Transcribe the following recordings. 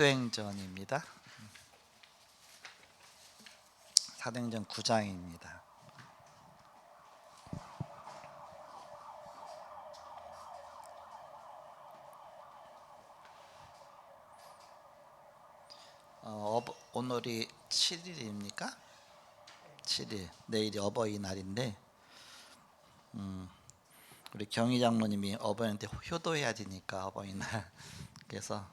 사도행전입니다. 사도행전 9장입니다. 오늘이 7일입니까? 7일. 내일이 어버이날인데 우리 경희 장로님이 어버이한테 효도해야 되니까 어버이날 그래서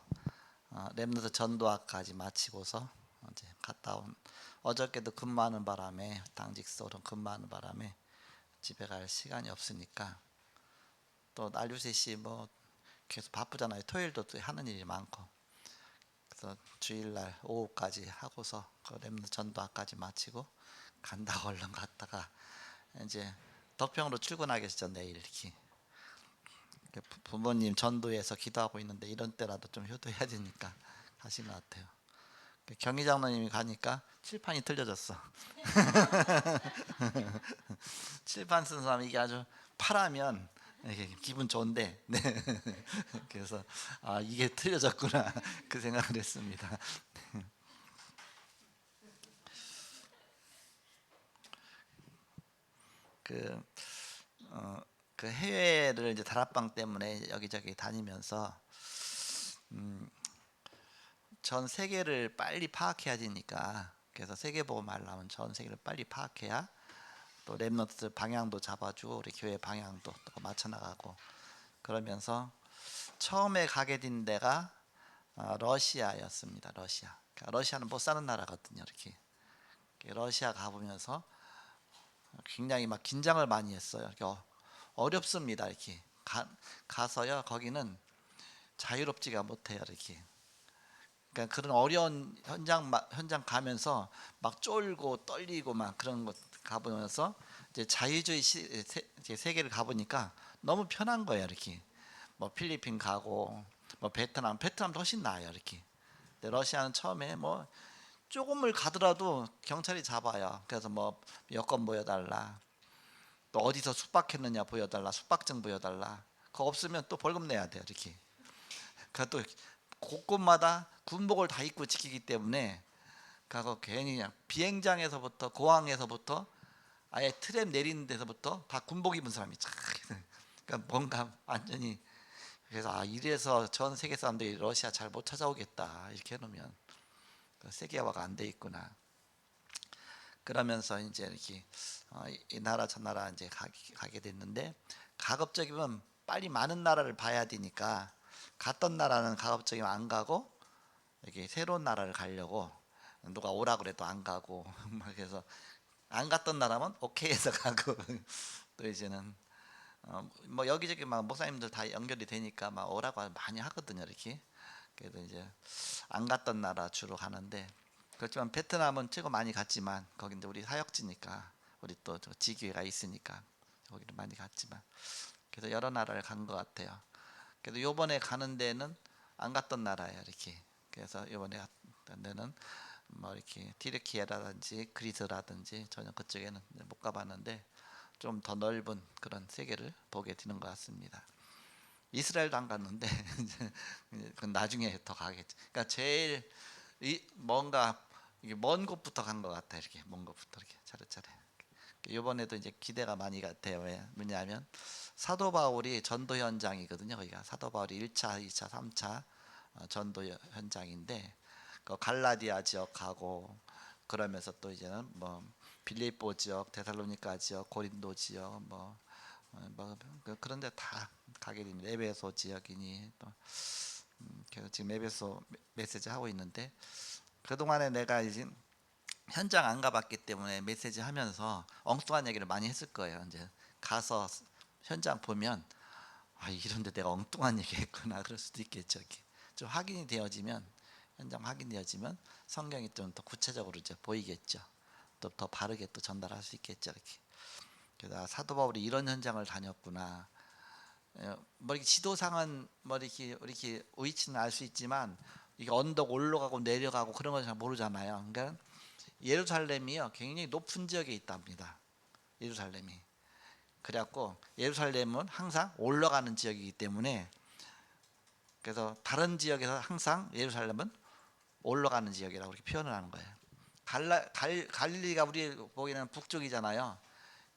렘넌트 전도학까지 마치고서 이제 갔다 온. 어저께도 근무하는 바람에 당직소로 근무하는 바람에 집에 갈 시간이 없으니까 또 날류셋이 뭐 계속 바쁘잖아요. 토요일도 또 하는 일이 많고 그래서 주일날 오후까지 하고서 그 렘넌트 전도학까지 마치고 간다고 얼른 갔다가 이제 덕평으로 출근하겠죠. 내일 이렇게 부모님 전도해서 기도하고 있는데 이런 때라도 좀 효도해야 되니까 가신 것 같아요. 경희 장로님이 가니까 칠판이 틀려졌어. 칠판 쓴 사람 이게 아주 파라면 이게 기분 좋은데, 네. 그래서 이게 틀려졌구나 그 생각을 했습니다. 그, 그 해외를 이제 다락방 때문에 여기저기 다니면서 전 세계를 빨리 파악해야 되니까 그래서 세계복음 하려면 전 세계를 빨리 파악해야 또 렘넌트 방향도 잡아주고 우리 교회 방향도 또 맞춰 나가고 그러면서 처음에 가게 된 데가 러시아였습니다. 러시아. 그러니까 러시아는 못 사는 나라거든요. 이렇게 러시아 가보면서 굉장히 막 긴장을 많이 했어요. 이렇게 어렵습니다. 이렇게 가서요. 거기는 자유롭지가 못해요. 이렇게. 그러니까 그런 어려운 현장 가면서 막 쫄고 떨리고 막 그런 것 가보면서 이제 자유주의 세계를 가보니까 너무 편한 거예요. 이렇게 뭐 필리핀 가고 뭐 베트남도 훨씬 나아요. 이렇게. 근데 러시아는 처음에 뭐 조금을 가더라도 경찰이 잡아요. 그래서 뭐 여권 보여달라, 또 어디서 숙박했느냐 보여달라, 숙박증 보여달라. 그거 없으면 또 벌금 내야 돼요. 이렇게. 그또 곳곳마다 군복을 다 입고 지키기 때문에 그거 괜히 그냥 비행장에서부터 공항에서부터 아예 트램 내리는 데서부터 다 군복 입은 사람이 쫙. 그러니까 뭔가 완전히 그래서 이래서 전 세계 사람들이 러시아 잘 못 찾아오겠다 이렇게 해놓으면 세계화가 안 돼 있구나. 그러면서 이제 이렇게 이 나라 저 나라 이제 가게 됐는데 가급적이면 빨리 많은 나라를 봐야 되니까 갔던 나라는 가급적이면 안 가고 이렇게 새로운 나라를 가려고 누가 오라 그래도 안 가고 막 그래서 안 갔던 나라면 오케이 해서 가고 또 이제는 뭐 여기저기 막 목사님들 다 연결이 되니까 막 오라고 많이 하거든요. 이렇게. 그래도 이제 안 갔던 나라 주로 가는데 그렇지만 베트남은 최고 많이 갔지만 거기 이제 우리 사역지니까 우리 또 지교회가 있으니까 거기를 많이 갔지만 그래서 여러 나라를 간 것 같아요. 그래도 요번에 가는 데는 안 갔던 나라예요. 이렇게. 그래서 요번에 갔던 데는 뭐 이렇게 티르키예라든지 그리스라든지 전혀 그쪽에는 못 가봤는데 좀 더 넓은 그런 세계를 보게 되는 것 같습니다. 이스라엘도 안 갔는데 그건 나중에 더 가겠죠. 그러니까 제일 뭔가 이게 먼 곳부터 간 것 같아. 이렇게 먼 곳부터 이렇게 차례차례. 이번에도 이제 기대가 많이 돼요. 왜냐하면 사도 바울이 전도 현장이거든요. 거기가 사도 바울이 1차, 2차, 3차 전도 현장인데 그 갈라디아 지역하고 그러면서 또 이제는 뭐 빌립보 지역, 데살로니가 지역, 고린도 지역 그런데 다 가게 됩니다. 에베소 지역이니 또 그래서 지금 에베소 메시지 하고 있는데 그동안에 내가 이제 현장 안 가봤기 때문에 메시지 하면서 엉뚱한 얘기를 많이 했을 거예요. 이제 가서 현장 보면 이런데 내가 엉뚱한 얘기했구나 그럴 수도 있겠죠. 좀 확인이 되어지면 현장 확인되어지면 성경이 좀 더 구체적으로 이제 보이겠죠. 또 더 바르게 또 전달할 수 있겠죠. 이렇게. 그래서 사도 바울이 이런 현장을 다녔구나. 뭐 이렇게 지도상은 뭐 이렇게 위치는 알 수 있지만 이게 언덕 올라가고 내려가고 그런 건 잘 모르잖아요. 그러니까 예루살렘이요 굉장히 높은 지역에 있답니다. 예루살렘이. 그래갖고 예루살렘은 항상 올라가는 지역이기 때문에 그래서 다른 지역에서 항상 예루살렘은 올라가는 지역이라고 이렇게 표현을 하는 거예요. 갈릴리가 우리 보기에는 북쪽이잖아요.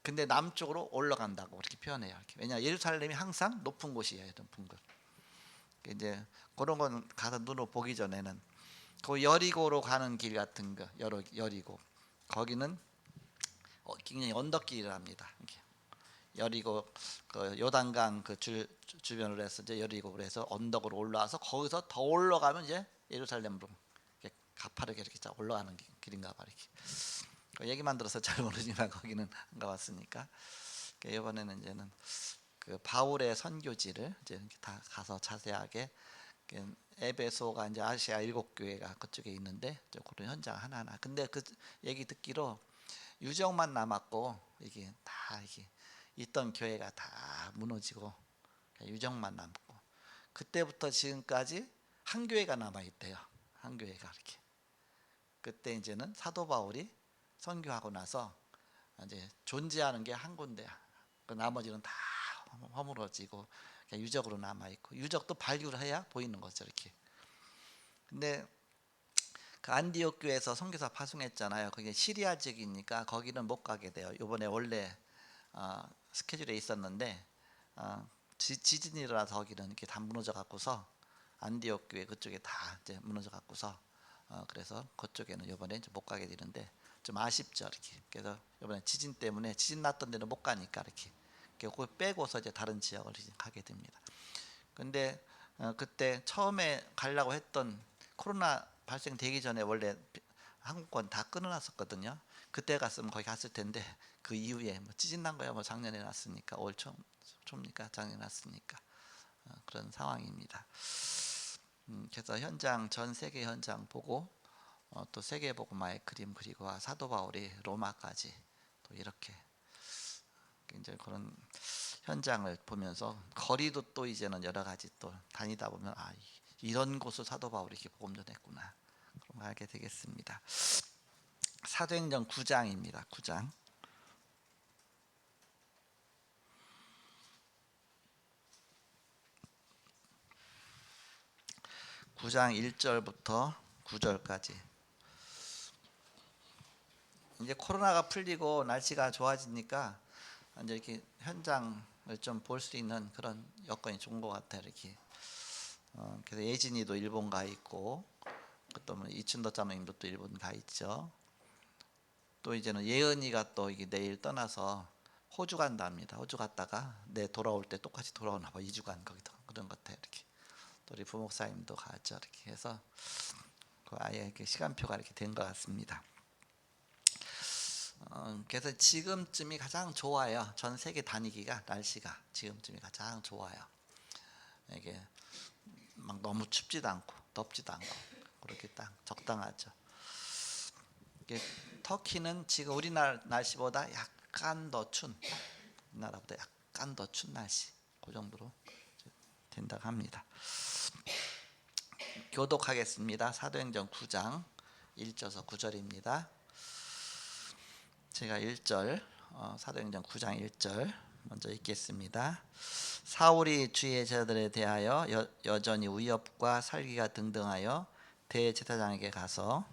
근데 남쪽으로 올라간다고 그렇게 표현해요. 이렇게. 왜냐 예루살렘이 항상 높은 곳이에요. 높은 곳. 이제 그런 건 가서 눈으로 보기 전에는 그 여리고로 가는 길 같은 거 여리고 거기는 굉장히 언덕길이랍니다. 이렇게. 여리고 그 요단강 그 주변으로 해서 이제 여리고 그래서 언덕으로 올라와서 거기서 더 올라가면 이제 예루살렘으로 이렇게 가파르게 이렇게 올라가는 길인가 봐 이렇게. 그 얘기만 들어서 잘 모르지만 거기는 안 가봤으니까 이번에는 이제는 그 바울의 선교지를 이제 이렇게 다 가서 자세하게 에베소가 이제 아시아 7교회가 그쪽에 있는데 그런 현장 하나하나. 근데 그 얘기 듣기로 유적만 남았고 이게 다 이게 있던 교회가 다 무너지고 유적만 남고 그때부터 지금까지 한 교회가 남아 있대요. 한 교회가 이렇게. 그때 이제는 사도 바울이 선교하고 나서 이제 존재하는 게 한 군데야. 그 나머지는 다 허물어지고 유적으로 남아 있고 유적도 발굴을 해야 보이는 거죠 이렇게. 근데 그 안디옥 교회에서 선교사 파송했잖아요. 그게 시리아 지역이니까 거기는 못 가게 돼요. 이번에 원래 스케줄에 있었는데 지진이 일어나서 거기는 이렇게 다 무너져 갖고서 안디옥 교회 그쪽에 다 이제 무너져 갖고서 그래서 그쪽에는 이번에 이제 못 가게 되는데 좀 아쉽죠 이렇게. 그래서 이번에 지진 때문에 지진 났던 데는 못 가니까 이렇게 그걸 빼고서 이제 다른 지역을 이제 가게 됩니다. 근데 그때 처음에 가려고 했던 코로나 발생되기 전에 원래 항공권 다 끊어놨었거든요. 그때 갔으면 거기 갔을 텐데 그 이후에 뭐 지진 난 거야 뭐 작년에 났으니까 올 초입니까 작년에 났으니까 그런 상황입니다. 그래서 현장 전 세계 현장 보고 또 세계 복음화의 그림 그리고 사도 바울이 로마까지 또 이렇게 이제 그런 현장을 보면서 거리도 또 이제는 여러 가지 또 다니다 보면 이런 곳을 사도 바울이 이렇게 복음 전했구나 그런 걸 알게 되겠습니다. 사도행전 9장입니다. 9장. 9장 1절부터 9절까지. 이제 코로나가 풀리고 날씨가 좋아지니까 이제 이렇게 현장을 좀 볼 수 있는 그런 여건이 좋은 것 같아요. 이렇게. 그래서 예진이도 일본 가 있고, 또 이춘도 자매님도 또 일본 가 있죠. 또 이제는 예은이가 또 이게 내일 떠나서 호주 간답니다. 호주 갔다가 돌아올 때 똑같이 돌아오나 봐. 2주간 거기도 그런 것 같아요. 이렇게. 또 우리 부목사님도 가죠. 이렇게 해서 그 아예 이렇게 시간표가 이렇게 된 것 같습니다. 그래서 지금쯤이 가장 좋아요. 전 세계 다니기가 날씨가 지금쯤이 가장 좋아요. 이게 막 너무 춥지도 않고 덥지도 않고 그렇게 딱 적당하죠. 이게 터키는 지금 우리나라 날씨보다 약간 더 추운 우리나라보다 약간 더 추운 날씨 그 정도로 된다고 합니다. 교독하겠습니다. 사도행전 9장 1절에서 9절입니다. 제가 1절 사도행전 9장 1절 먼저 읽겠습니다. 사울이 주의 제자들에 대하여 여전히 위협과 살기가 등등하여 대제사장에게 가서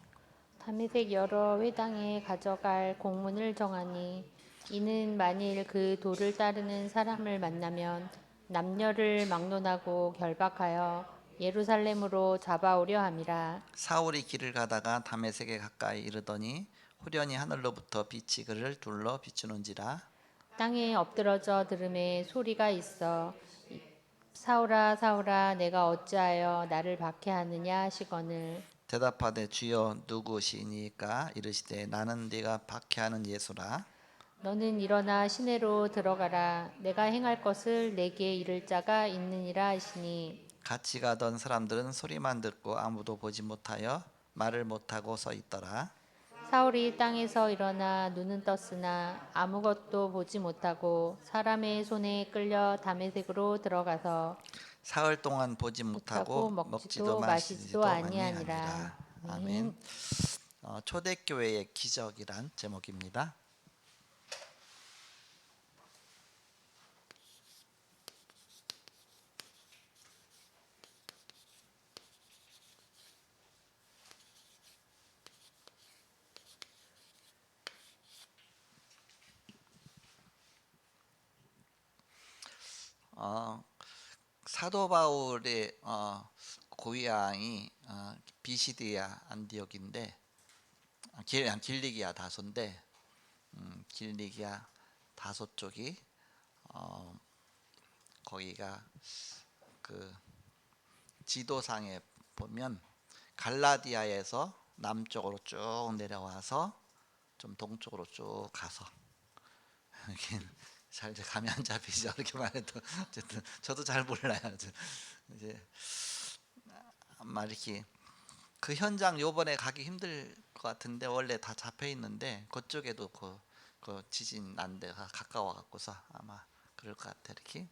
다메섹 여러 회당에 가져갈 공문을 정하니 이는 만일 그 도를 따르는 사람을 만나면 남녀를 막론하고 결박하여 예루살렘으로 잡아오려 함이라. 사울이 길을 가다가 다메섹에 가까이 이르더니 후련히 하늘로부터 빛이 그를 둘러 비추는지라. 땅에 엎드러져 들음에 소리가 있어 사울아 사울아 내가 어찌하여 나를 박해하느냐 하시거늘 대답하되 주여 누구시니까 이르시되 나는 네가 박해하는 예수라. 너는 일어나 시내로 들어가라. 내가 행할 것을 내게 이를 자가 있느니라 하시니 같이 가던 사람들은 소리만 듣고 아무도 보지 못하여 말을 못하고 서 있더라. 사울이 땅에서 일어나 눈은 떴으나 아무것도 보지 못하고 사람의 손에 끌려 다메섹으로 들어가서 사흘 동안 보지 못하고 못하고 먹지도 먹지도 마시지도 마시지도 아니하니라. 아니하니라. 아멘. 아멘. 초대교회의 기적이란 제목입니다. 사도 바울의 고향이 비시디아 안디옥인데 길리기아 다소인데 길리기아 다소 쪽이 거기가 그 지도상에 보면 갈라디아에서 남쪽으로 쭉 내려와서 좀 동쪽으로 쭉 가서 이렇게 잘 감이 안 잡히죠. 이렇게 말해도 어쨌든 저도 잘 몰라요. 이제 아마 이렇게 그 현장 요번에 가기 힘들 것 같은데 원래 다 잡혀 있는데 그쪽에도 그 지진 난 데가 가까워 갖고서 아마 그럴 것 같아. 이렇게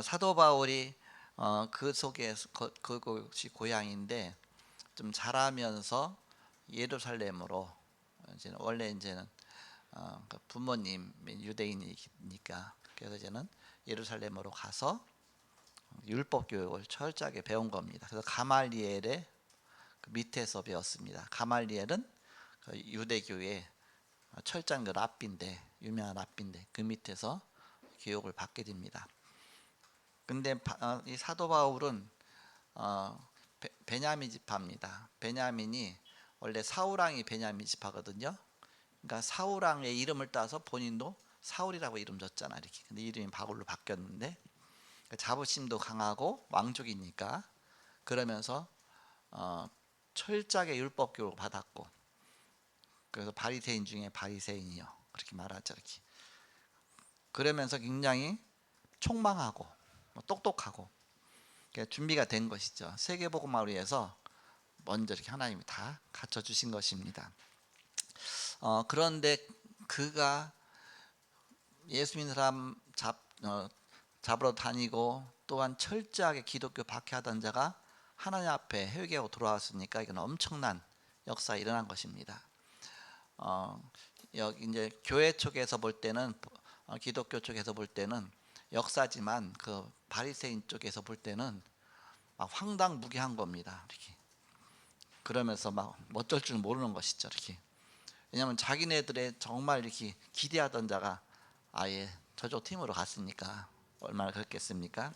사도 바울이 그 속에 그곳이 고향인데 좀 자라면서 예루살렘으로 원래 이제는 그 부모님 유대인이니까 그래서 이제는 예루살렘으로 가서 율법 교육을 철저하게 배운 겁니다. 그래서 가말리엘의 그 밑에서 배웠습니다. 가말리엘은 그 유대교의 철장 그 랍비인데 유명한 랍비인데 그 밑에서 교육을 받게 됩니다. 근데 이 사도 바울은 베냐민 지파입니다. 베냐민이 원래 사울왕이 베냐민 지파거든요. 그러니까 사울왕의 이름을 따서 본인도 사울이라고 이름 줬잖아 이렇게. 근데 이름이 바울로 바뀌었는데 자부심도 강하고 왕족이니까 그러면서 철저하게 율법 교육을 받았고 그래서 바리새인 중에 바리새인이요 그렇게 말하죠 이렇게. 그러면서 굉장히 총망하고 똑똑하고 준비가 된 것이죠. 세계복음화를 위해서 먼저 이렇게 하나님이 다 갖춰 주신 것입니다. 그런데 그가 예수 믿는 사람 잡으러 다니고 또한 철저하게 기독교 박해하던 자가 하나님 앞에 회개하고 돌아왔으니까 이건 엄청난 역사가 일어난 것입니다. 여기 이제 교회 쪽에서 볼 때는 기독교 쪽에서 볼 때는 역사지만 그 바리새인 쪽에서 볼 때는 막 황당무계한 겁니다. 이렇게 그러면서 막 어쩔 줄 모르는 것이죠. 이렇게 왜냐하면 자기네들의 정말 이렇게 기대하던 자가 아예 저쪽 팀으로 갔으니까 얼마나 그렇겠습니까?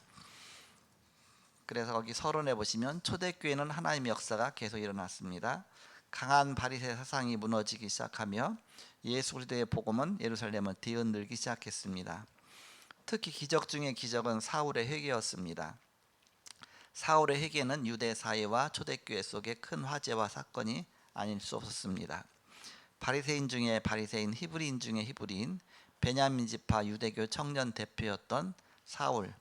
그래서 거기 서론에 보시면 초대교회는 하나님의 역사가 계속 일어났습니다. 강한 바리새 사상이 무너지기 시작하며 예수 그리스도의 복음은 예루살렘을 뒤흔들기 시작했습니다. 특히 기적 중의 기적은 사울의 회개였습니다. 사울의 회개는 유대 사회와 초대교회 속의 큰 화제와 사건이 아닐 수 없었습니다. 바리새인 중에 바리새인, 히브리인 중에 히브리인, 베냐민 지파 유대교 청년 대표였던 사울.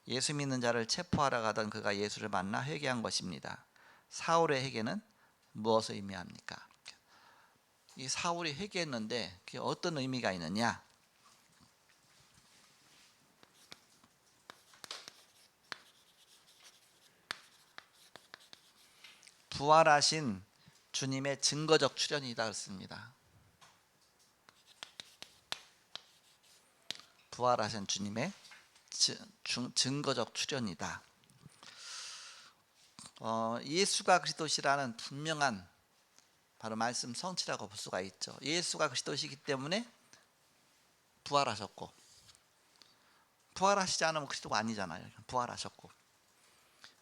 예수 믿는 자를 체포하러 가던 그가 예수를 만나 회개한 것입니다. 사울의 회개는 무엇을 의미합니까? 이 사울이 회개했는데 그게 어떤 의미가 있느냐? 부활하신 주님의 증거적 출현이다 그랬습니다. 부활하신 주님의 증거적 출현이다. 예수가 그리스도시라는 분명한 바로 말씀 성취라고 볼 수가 있죠. 예수가 그리스도시기 때문에 부활하셨고 부활하시지 않으면 그리스도가 아니잖아요. 부활하셨고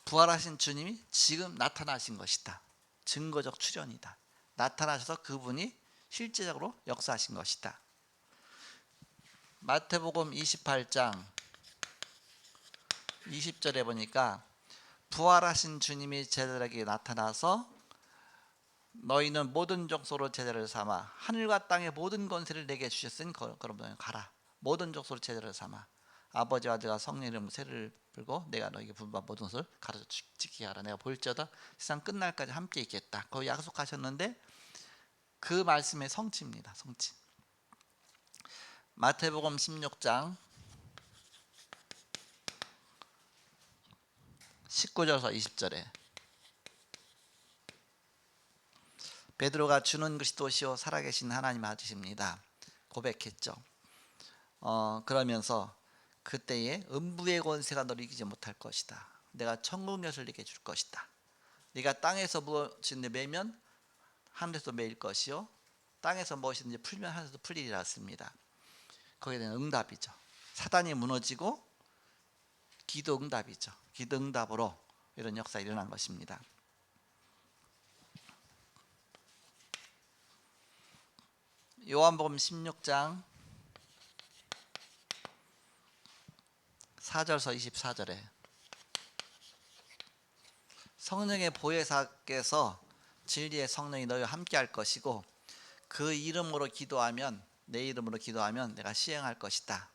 부활하신 주님이 지금 나타나신 것이다. 증거적 출현이다. 나타나셔서 그분이 실제적으로 역사하신 것이다. 마태복음 28장 20절에 보니까 부활하신 주님이 제자들에게 나타나서 너희는 모든 족속으로 제자를 삼아 하늘과 땅의 모든 권세를 내게 주셨으니 그러면 가라. 모든 족속으로 제자를 삼아 아버지와 아들과 성령 이름 세를 불고 내가 너희에게 분부한 모든 것을 가르쳐 지키게 하라. 내가 볼지어다 세상 끝날까지 함께 있겠다. 그 약속하셨는데 그 말씀의 성취입니다. 성취. 마태복음 16장 19절에서 20절에 베드로가 주는 그리스도시요 살아계신 하나님 아들이십니다. 고백했죠. 그러면서 그때에 음부의 권세가 너를 이기지 못할 것이다. 내가 천국 엿을 네게 줄 것이다. 네가 땅에서 무엇이든지 매면 하늘에서 매일 것이요 땅에서 무엇이든지 풀면 하늘에서 풀리리라 했습니다. 거기에 대한 응답이죠. 사단이 무너지고 기도 응답이죠. 기도 응답으로 이런 역사가 일어난 것입니다. 요한복음 16장 4절서 24절에 성령의 보혜사께서 진리의 성령이 너희와 함께 할 것이고 그 이름으로 기도하면 내 이름으로 기도하면 내가 시행할 것이다.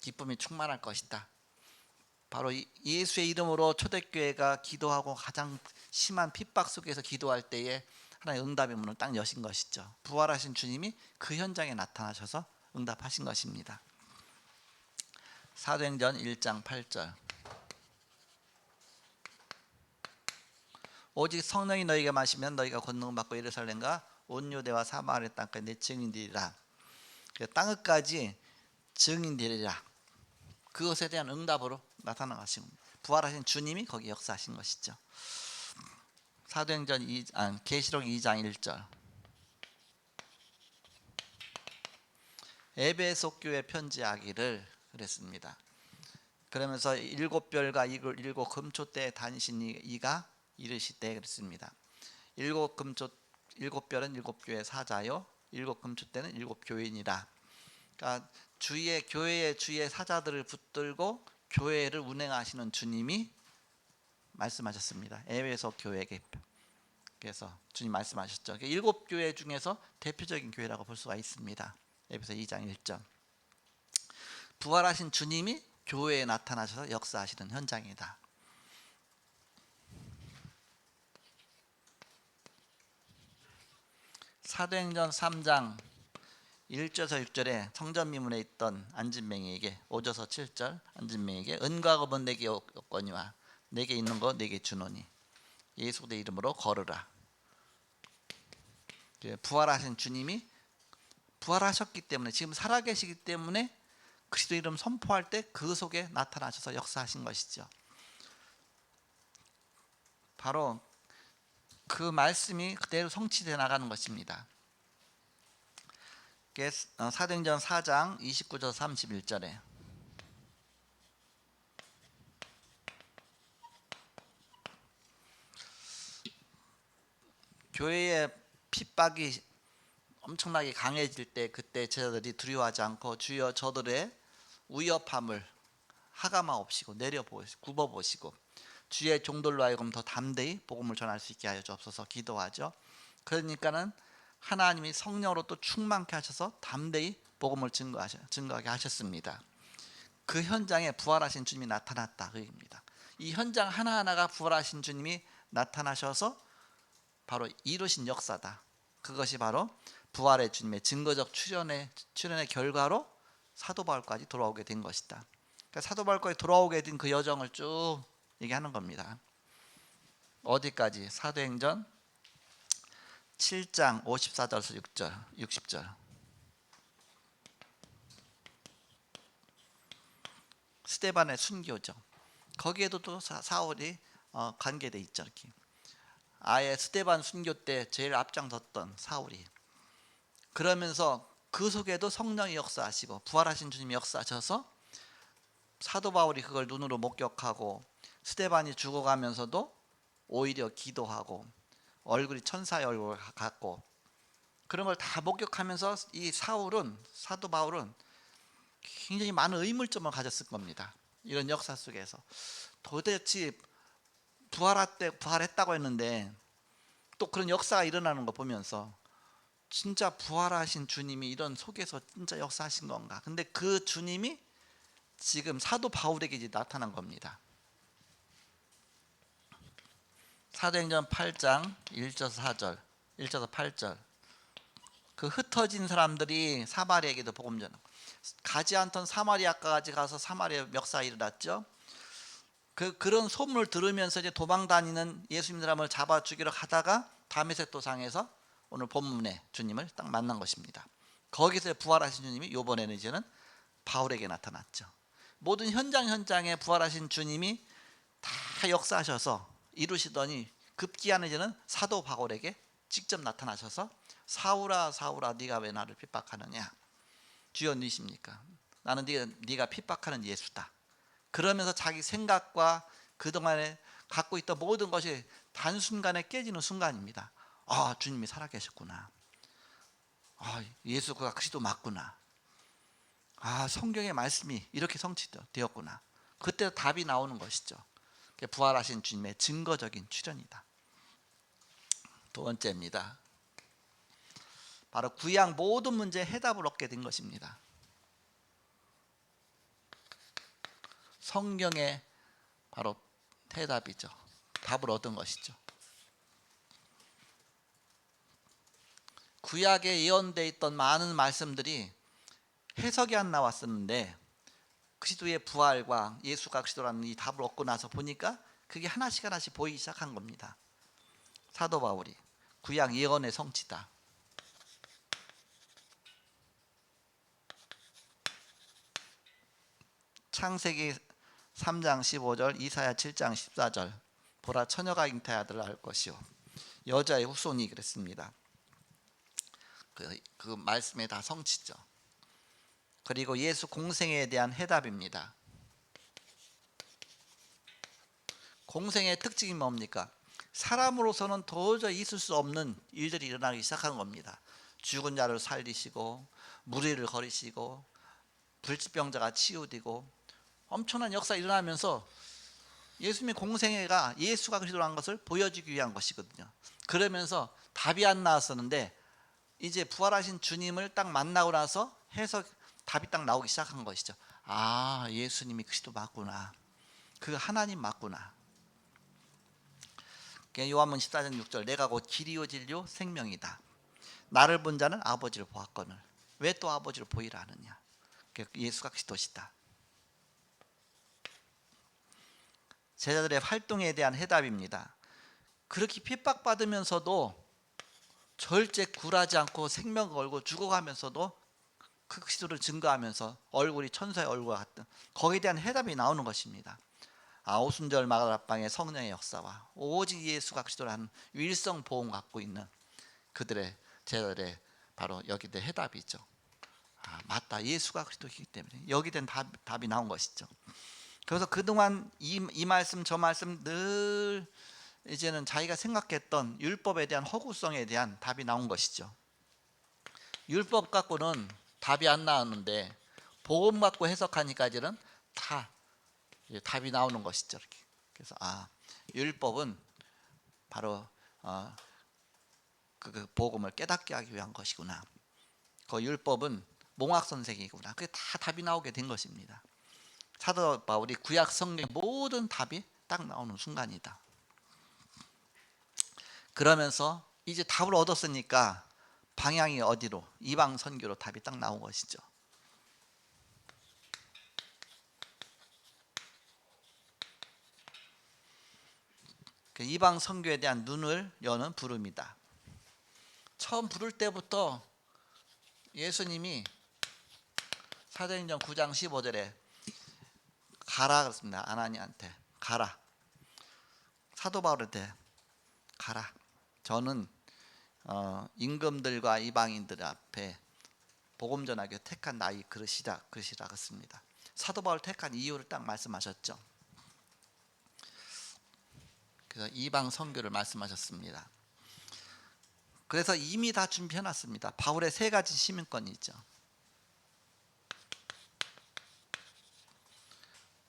기쁨이 충만할 것이다. 바로 예수의 이름으로 초대교회가 기도하고 가장 심한 핍박 속에서 기도할 때에 하나님의 응답의 문을 딱 여신 것이죠. 부활하신 주님이 그 현장에 나타나셔서 응답하신 것입니다. 사도행전 1장 8절 오직 성령이 너희에게 마시면 너희가 권능을 받고 예루살렘과 온 유대와 사마리아 땅까지 내 증인되리라. 땅끝까지 증인되리라. 그것에 대한 응답으로 나타난 것입니다. 부활하신 주님이 거기 역사하신 것이죠. 사도행전 계시록 2장 1절 에베소 교회 편지하기를 그랬습니다. 그러면서 일곱 별과 일곱 금초 때 다니신 이가 이르시되 그랬습니다. 일곱 별은 일곱 교회 사자요 일곱 금초 때는 일곱 교인이라. 그러니까 교회의 주의 사자들을 붙들고 교회를 운행하시는 주님이 말씀하셨습니다. 에베소 교회에게. 그래서 주님 말씀하셨죠. 일곱 교회 중에서 대표적인 교회라고 볼 수가 있습니다. 에베소 2장 1절 부활하신 주님이 교회에 나타나셔서 역사하시는 현장이다. 사도행전 3장 1절에서 6절에 성전미문에 있던 안진뱅이에게 5절에서 7절 안진뱅이에게 은과 금은 내게 없거니와 내게 있는 거 내게 주노니 예수 내 이름으로 걸으라. 부활하신 주님이 부활하셨기 때문에 지금 살아계시기 때문에 그리스도 이름 선포할 때 그 속에 나타나셔서 역사하신 것이죠. 바로 그 말씀이 그대로 성취되어 나가는 것입니다. 사도행전 4장 29절 31절에 교회의 핍박이 엄청나게 강해질 때 그때 제자들이 두려워하지 않고 주여 저들의 위협함을 하감하옵시고 굽어보시고 주의 종들로 하여금 더 담대히 복음을 전할 수 있게 하여 주옵소서 기도하죠. 그러니까는 하나님이 성령으로 또 충만케 하셔서 담대히 복음을 증거하게 하셨습니다. 그 현장에 부활하신 주님이 나타났다 그 얘기입니다. 이 현장 하나하나가 부활하신 주님이 나타나셔서 바로 이루신 역사다. 그것이 바로 부활의 주님의 증거적 출현의 결과로 사도 바울까지 돌아오게 된 것이다. 그러니까 사도 바울까지 돌아오게 된 그 여정을 쭉 얘기하는 겁니다. 어디까지? 사도행전 7장 54절에서 60절 스데반의 순교죠. 거기에도 또 사울이 관계돼 있죠. 이렇게. 아예 스데반 순교 때 제일 앞장섰던 사울이 그러면서 그 속에도 성령이 역사하시고 부활하신 주님이 역사하셔서 사도 바울이 그걸 눈으로 목격하고 스데반이 죽어가면서도 오히려 기도하고 얼굴이 천사의 얼굴을 갖고 그런 걸 다 목격하면서 이 사도 바울은 굉장히 많은 의문점을 가졌을 겁니다. 이런 역사 속에서 도대체 부활했다고 했는데 또 그런 역사가 일어나는 거 보면서 진짜 부활하신 주님이 이런 속에서 진짜 역사하신 건가? 근데 그 주님이 지금 사도 바울에게 이제 나타난 겁니다. 사도행전 8장 1절에서 4절 1절에서 8절 그 흩어진 사람들이 사마리아에게도 복음 전하고 가지 않던 사마리아까지 가서 사마리아 역사가 일어났죠. 그런 소문을 들으면서 이제 도망 다니는 예수님 사람을 잡아 죽이러 가다가 다메섹 도상에서 오늘 본문의 주님을 딱 만난 것입니다. 거기서 부활하신 주님이 이번에는 이제는 바울에게 나타났죠. 모든 현장에 부활하신 주님이 다 역사하셔서 이루시더니 급기야는 이제는 사도 바울에게 직접 나타나셔서 사울아 사울아 네가 왜 나를 핍박하느냐 주여 누구십니까? 나는 네가 핍박하는 예수다. 그러면서 자기 생각과 그동안에 갖고 있던 모든 것이 단순간에 깨지는 순간입니다. 아, 주님이 살아계셨구나. 아, 예수가 그리스도 맞구나. 아, 성경의 말씀이 이렇게 성취되었구나. 그때 답이 나오는 것이죠. 부활하신 주님의 증거적인 출현이다. 두 번째입니다. 바로 구약 모든 문제에 해답을 얻게 된 것입니다. 성경의 바로 해답이죠. 답을 얻은 것이죠. 구약에 예언되어 있던 많은 말씀들이 해석이 안 나왔었는데 그리스도의 부활과 예수가 그리스도라는 이 답을 얻고 나서 보니까 그게 하나씩 하나씩 보이기 시작한 겁니다. 사도 바울이 구약 예언의 성취다. 창세기 3장 15절, 이사야 7장 14절. 보라, 처녀가 잉태한 아들을 낳을 것이요 여자의 후손이 그랬습니다. 그 말씀에 다 성취죠. 그리고 예수 공생에 대한 해답입니다. 공생의 특징이 뭡니까? 사람으로서는 도저히 있을 수 없는 일들이 일어나기 시작한 겁니다. 죽은 자를 살리시고 무리를 거리시고 불치병자가 치유되고 엄청난 역사가 일어나면서 예수님의 공생애가 예수가 그리스도라는 것을 보여주기 위한 것이거든요. 그러면서 답이 안 나왔었는데 이제 부활하신 주님을 딱 만나고 나서 답이 딱 나오기 시작한 것이죠. 아, 예수님이 그리스도 맞구나. 그 하나님 맞구나. 요한복음 14장 6절, 내가 곧 길이요 진리요 생명이다. 나를 본 자는 아버지를 보았거늘 왜 또 아버지를 보이라 하느냐. 예수가 그리스도시다. 제자들의 활동에 대한 해답입니다. 그렇게 핍박받으면서도 절제 굴하지 않고 생명 걸고 죽어가면서도 그 그리스도를 증거하면서 얼굴이 천사의 얼굴과 같은 거기에 대한 해답이 나오는 것입니다. 오순절 마가다락방의 성령의 역사와 오직 예수가 그리스도라는 일성 보험 갖고 있는 그들의 제자들의 바로 여기에 대한 해답이죠. 맞다, 예수가 그리스도이기 때문에 여기에 대한 답이 나온 것이죠. 그래서 그동안 이 말씀 저 말씀 늘 이제는 자기가 생각했던 율법에 대한 허구성에 대한 답이 나온 것이죠. 율법 갖고는 답이 안 나왔는데 복음 갖고 해석하니까 이제는 다 답이 나오는 것이죠. 이렇게. 그래서 율법은 바로 그 복음을 깨닫게 하기 위한 것이구나. 그 율법은 몽학선생이구나. 그게 다 답이 나오게 된 것입니다. 사도 바울이 구약 성경 모든 답이 딱 나오는 순간이다. 그러면서 이제 답을 얻었으니까 방향이 어디로? 이방 선교로 답이 딱 나온 것이죠. 그 이방 선교에 대한 눈을 여는 부름이다. 처음 부를 때부터 예수님이 사도행전 9장 15절에 가라 그랬습니다. 아나니한테 가라. 사도 바울한테 가라. 저는 임금들과 이방인들 앞에 복음 전하기 택한 나의 그릇이라 그랬습니다. 사도 바울 택한 이유를 딱 말씀하셨죠. 그래서 이방 선교를 말씀하셨습니다. 그래서 이미 다 준비해놨습니다. 바울의 세 가지 시민권이 있죠.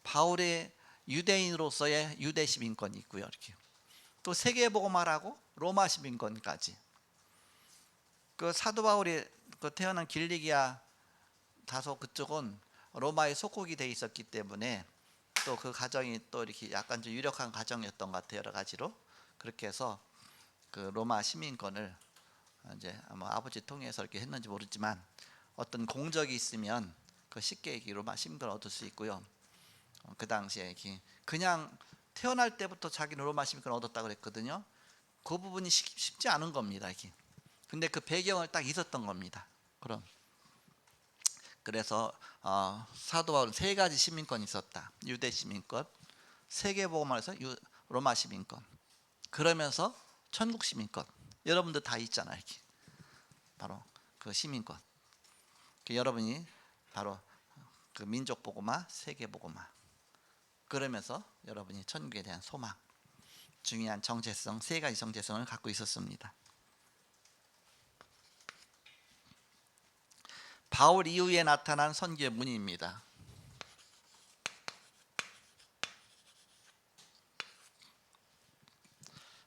바울의 유대인으로서의 유대 시민권이 있고요. 이렇게 또 세계 복음화라고 로마 시민권까지. 그 사도 바울이 태어난 길리기아 다소 그쪽은 로마의 속국이 돼 있었기 때문에 또 그 가정이 또 이렇게 약간 좀 유력한 가정이었던 것 같아요. 여러 가지로 그렇게 해서 그 로마 시민권을 이제 아마 아버지 통해서 이렇게 했는지 모르지만 어떤 공적이 있으면 그 쉽게 로마 시민권을 얻을 수 있고요. 그 당시에 이렇게 그냥 태어날 때부터 자기는 로마 시민권을 얻었다고 그랬거든요. 그 부분이 쉽지 않은 겁니다. 이렇게. 근데 그 배경을 딱 있었던 겁니다. 그래서 사도 바울은 세 가지 시민권이 있었다. 유대 시민권, 세계복음화에서 로마 시민권. 그러면서 천국 시민권. 여러분들 다 있잖아요. 이렇게. 바로 그 시민권. 여러분이 바로 그 민족 복음화, 세계 복음화. 그러면서 여러분이 천국에 대한 소망, 중요한 정체성, 세 가지 정체성을 갖고 있었습니다. 바울 이후에 나타난 선교의 문의입니다.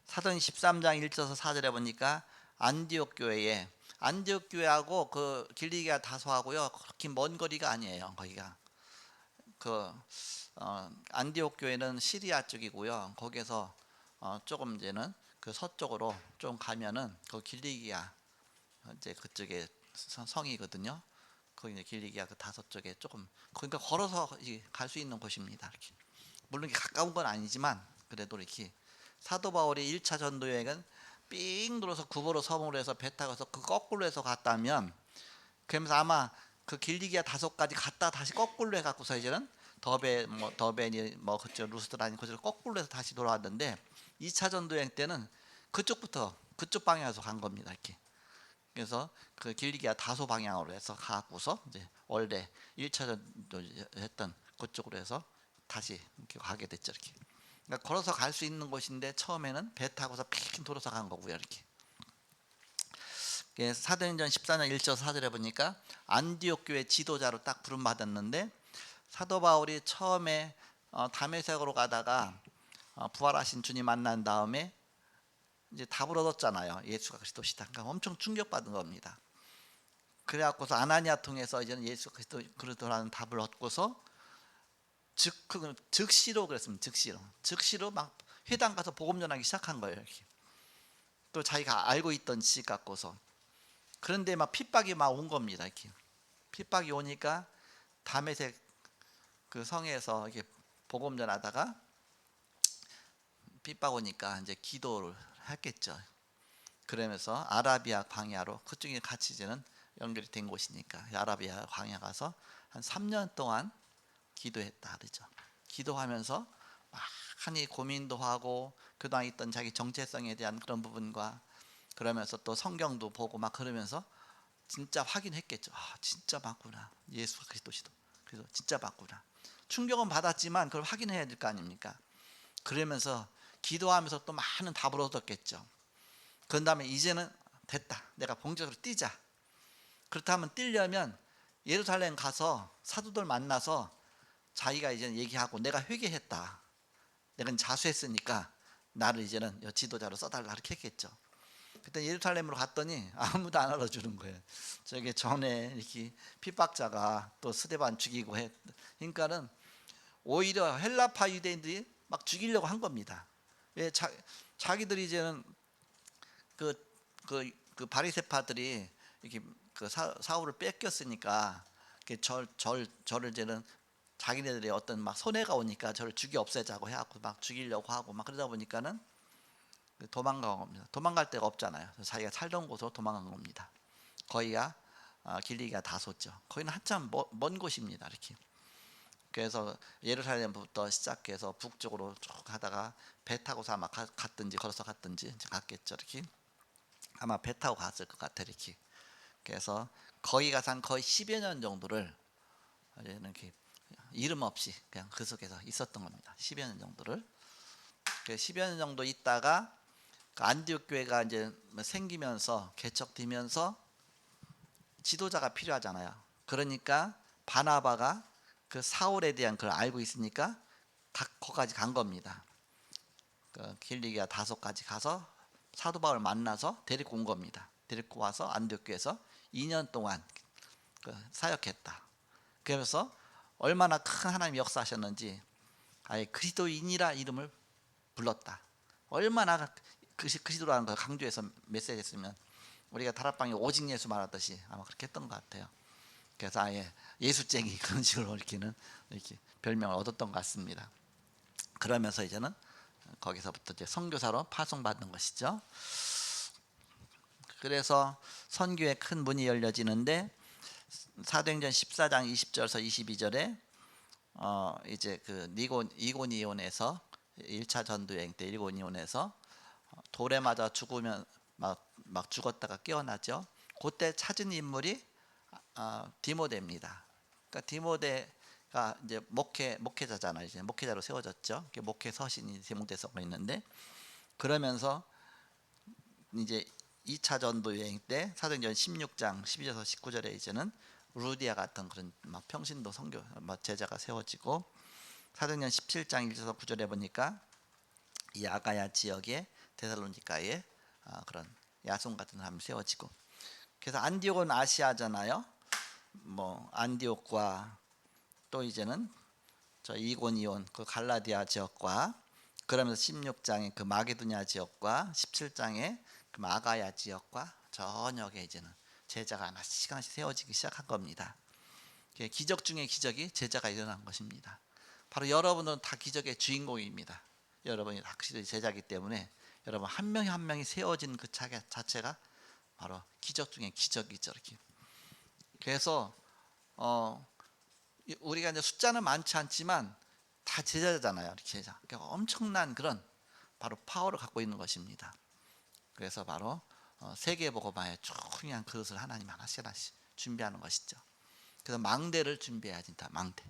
사도행 13장 1절에서 4절에 보니까 안디옥 교회하고 그 길리기아 다소하고요 그렇게 먼 거리가 아니에요. 거기가 안디옥 교회는 시리아 쪽이고요. 거기서 조금 이제는 그 서쪽으로 좀 가면은 그 길리기아 이제 그쪽에 성이거든요. 거기 이제 길리기아 그 다소 쪽에 조금 그러니까 걸어서 갈 수 있는 곳입니다. 이렇게. 물론 가까운 건 아니지만 그래도 이렇게 사도 바울이 1차 전도 여행은 삥 돌아서 구보로 섬으로 해서 배 타고서 그 거꾸로 해서 갔다면 그러면서 아마 그 길리기아 다소까지 갔다 다시 거꾸로 해갖고서 이제는 더베니 그쪽 루스드라니 그쪽 거꾸로 해서 다시 돌아왔는데 2차 전도 여행 때는 그쪽부터 그쪽 방향에서 간 겁니다. 이렇게. 그래서 그 길리기아 다소 방향으로 해서 가고서 이제 원래 1차 전도 했던 그쪽으로 해서 다시 이렇게 가게 됐죠. 이렇게. 그러니까 걸어서 갈 수 있는 곳인데 처음에는 배 타고서 핑 돌아서 간 거고요. 이렇게. 사도행전 14장 1절 4절에 보니까 안디옥 교회 지도자로 딱 부름 받았는데 사도 바울이 처음에 다메섹으로 가다가 부활하신 주님 만난 다음에 이제 답을 얻었잖아요. 예수가 그리스도시다. 그러니까 엄청 충격받은 겁니다. 그래갖고서 아나니아 통해서 이제는 예수 그리스도라는 답을 얻고서 즉시로 그랬습니다. 즉시로 막 회당 가서 복음 전하기 시작한 거예요. 이렇게. 또 자기가 알고 있던 지식 갖고서 그런데 막 핍박이 막 온 겁니다. 이렇게 핍박이 오니까 다메섹 그 성에서 이렇게 복음 전하다가 핍박 오니까 이제 기도를 했겠죠. 그러면서 아라비아 광야로 그쪽에 같이 이제는 연결이 된 곳이니까 아라비아 광야 가서 한 3년 동안 기도했다 그러죠. 기도하면서 많이 고민도 하고 그동안 있던 자기 정체성에 대한 그런 부분과 그러면서 또 성경도 보고 막 그러면서 진짜 확인했겠죠. 진짜 맞구나. 예수가 그리스도시다. 그래서 진짜 맞구나. 충격은 받았지만 그걸 확인해야 될 거 아닙니까? 그러면서 기도하면서 또 많은 답을 얻었겠죠. 그런 다음에 이제는 됐다. 내가 본격적으로 뛰자. 그렇다면 뛰려면 예루살렘 가서 사도들 만나서 자기가 이제는 얘기하고 내가 회개했다. 내가 자수했으니까 나를 이제는 지도자로 써달라 이렇게 했겠죠. 그때 예루살렘으로 갔더니 아무도 안 알아주는 거예요. 저게 전에 이렇게 핍박자가 또 스데반 죽이고 그러니까는 오히려 헬라파 유대인들이 막 죽이려고 한 겁니다. 왜 자기들이 이제는 그 바리새파들이 이렇게 그 사울을 뺏겼으니까 저를 이제는 자기네들의 어떤 막 손해가 오니까 저를 죽여 없애자고 해갖고 막 죽이려고 하고 막 그러다 보니까는 도망간 겁니다. 도망갈 데가 없잖아요. 자기가 살던 곳으로 도망간 겁니다. 거기가 길리기아 다소죠. 거기는 한참 먼 곳입니다. 이렇게. 그래서 예루살렘부터 시작해서 북쪽으로 쭉 가다가 배 타고서 아마 갔든지 걸어서 갔든지 갔겠죠. 이렇게. 아마 배 타고 갔을 것 같아 이렇게. 그래서 거기 가서 한 거의 10여 년 정도를 이렇게 이름 없이 그냥 그 속에서 있었던 겁니다. 10여 년 정도를. 10여 년 정도 있다가 그 안디옥 교회가 이제 생기면서 개척되면서 지도자가 필요하잖아요. 그러니까 바나바가 그 사울에 대한 걸 알고 있으니까 거기까지 간 겁니다. 그 길리기아 다소까지 가서 사도 바울 만나서 데리고 온 겁니다. 데리고 와서 안디옥 교회에서 2년 동안 사역했다. 그러면서 얼마나 큰 하나님 역사하셨는지 아예 그리스도인이라 이름을 불렀다. 얼마나 그리스도라는 걸 강조해서 메시지했으면 우리가 다락방에 오직 예수 말하듯이 아마 그렇게 했던 것 같아요. 그래서 아예 예수쟁이 그런 식으로 이렇게 별명을 얻었던 것 같습니다. 그러면서 이제는 거기서부터 이제 선교사로 파송받는 것이죠. 그래서 선교에 큰 문이 열려지는데 사도행전 14장 20절에서 22절에 이제 그 이고니온에서 1차 전도여행 때 이고니온에서 돌에 맞아 죽으면 막 죽었다가 깨어나죠. 그때 찾은 인물이 디모데입니다. 그러니까 디모데가 이제 목회자잖아요. 이제 목회자로 세워졌죠. 목회 서신이 제목돼서 있는데, 그러면서 이제 2차 전도 여행 때 사도행전 16장 12절에서 19절에 이제는 루디아 같은 그런 막 평신도 선교 제자가 세워지고, 사도행전 17장 1절에서 9절에 보니까 이 아가야 지역에 데살로니가에 그런 야손 같은 사람이 세워지고, 그래서 안디옥은 아시아잖아요. 안디옥과 또 이제는 저 이고니온 그 갈라디아 지역과, 그러면서 16장의 그 마게도냐 지역과 17장의 그 아가야 지역과 전역에 이제는 제자가 하나씩 하나씩 세워지기 시작한 겁니다. 기적 중에 기적이 제자가 일어난 것입니다. 바로 여러분은 다 기적의 주인공입니다. 여러분이 다 제자이기 때문에 여러분 한 명이 한 명이 세워진 그 자체가 바로 기적 중에 기적이죠. 이렇게. 그래서 우리가 이제 숫자는 많지 않지만 다 제자잖아요. 이렇게 그러니까 엄청난 그런 바로 파워를 갖고 있는 것입니다. 그래서 바로 세계복음화의 중요한 그릇을 하나님 하나씩 하나씩 준비하는 것이죠. 그래서 망대를 준비해야 된다. 망대.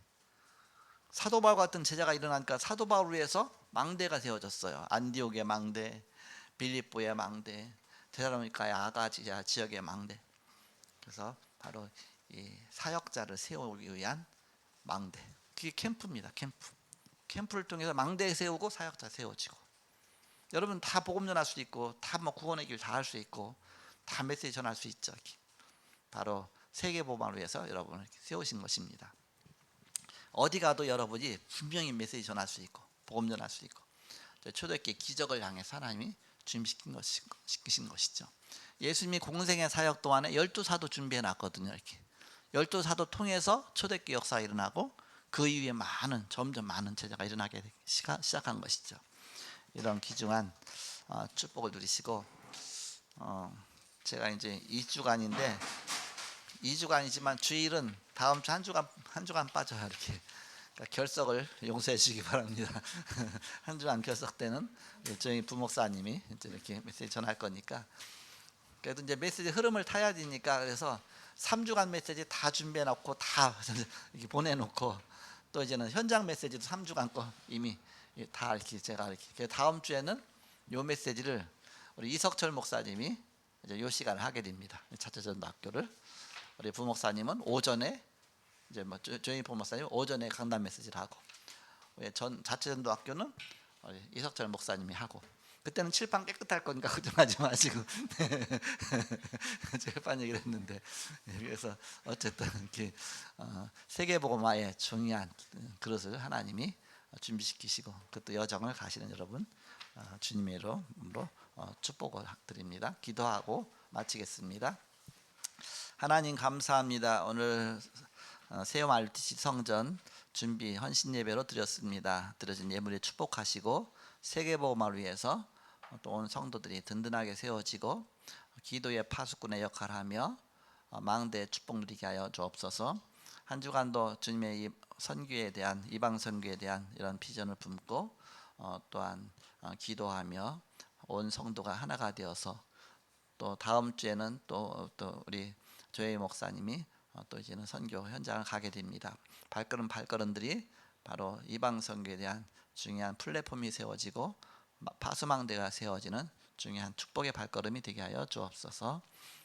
사도 바울 같은 제자가 일어나니까 사도 바울을 위해서 망대가 세워졌어요. 안디옥의 망대, 빌립보의 망대, 데살로니가의 아가야 지역의 망대. 그래서 바로 이 사역자를 세우기 위한 망대. 그게 캠프입니다. 캠프를 통해서 망대 세우고 사역자 세워지고, 여러분 다 복음 전할 수 있고 다 구원의 길 다 할 수 있고 다 메시지 전할 수 있죠. 바로 세계 복음을 위해서 여러분을 세우신 것입니다. 어디 가도 여러분이 분명히 메시지 전할 수 있고 복음 전할 수 있고, 초대교회 기적을 향해서 하나님이 준비시킨 것이죠. 예수님이 공생의 사역 동안에 12사도 준비해 놨거든요. 이렇게 12사도 통해서 초대교회 역사가 일어나고, 그 이후에 점점 많은 제자가 일어나게 시작한 것이죠. 이런 귀중한 축복을 누리시고, 제가 이제 2주간인데 2주간이지만 주일은 다음 주 한 주간 빠져요. 이렇게. 그러니까 결석을 용서해 주시기 바랍니다. 한 주간 결석 때는 저희 부목사님이 이렇게 메시지 전할 거니까, 그래도 이제 메시지 흐름을 타야 되니까, 그래서 3주간 메시지 다 준비해 놓고 다 이렇게 보내놓고, 또 이제는 현장 메시지도 3주간 거 이미 다 이렇게 제가 이렇게, 다음 주에는 요 메시지를 우리 이석철 목사님이 이제 요 시간을 하게 됩니다. 자체전도 학교를 우리 부목사님은 오전에, 이제 저희 부목사님 오전에 강단 메시지를 하고, 전 자체전도 학교는 우리 이석철 목사님이 하고, 그때는 칠판 깨끗할 거니까 걱정하지 마시고 칠판 얘기를 했는데, 그래서 어쨌든 이렇게 세계복음화의 중요한 그릇을 하나님이 준비시키시고, 그것도 여정을 가시는 여러분 주님의 이름으로 축복을 드립니다. 기도하고 마치겠습니다. 하나님 감사합니다. 오늘 세움 RTC 성전 준비 헌신 예배로 드렸습니다. 드려진 예물에 축복하시고, 세계복음화를 위해서 또 온 성도들이 든든하게 세워지고 기도의 파수꾼의 역할을 하며 망대의 축복 누리게 하여 주옵소서. 한 주간도 주님의 이 선교에 대한, 이방 선교에 대한 이런 비전을 품고 또한 기도하며 온 성도가 하나가 되어서, 또 다음 주에는 또 우리 조혜 목사님이 또 이제는 선교 현장을 가게 됩니다. 발걸음들이 바로 이방 선교에 대한 중요한 플랫폼이 세워지고 파수망대가 세워지는 중요한 축복의 발걸음이 되게 하여 주옵소서.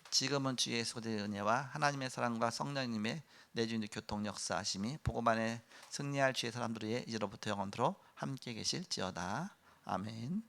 지금은 주 예수의 은혜와 하나님의 사랑과 성령님의 내주인 교통 역사하심이 복음 안에 승리할 주의 사람들의 이제로부터 영원토록 함께 계실지어다. 아멘.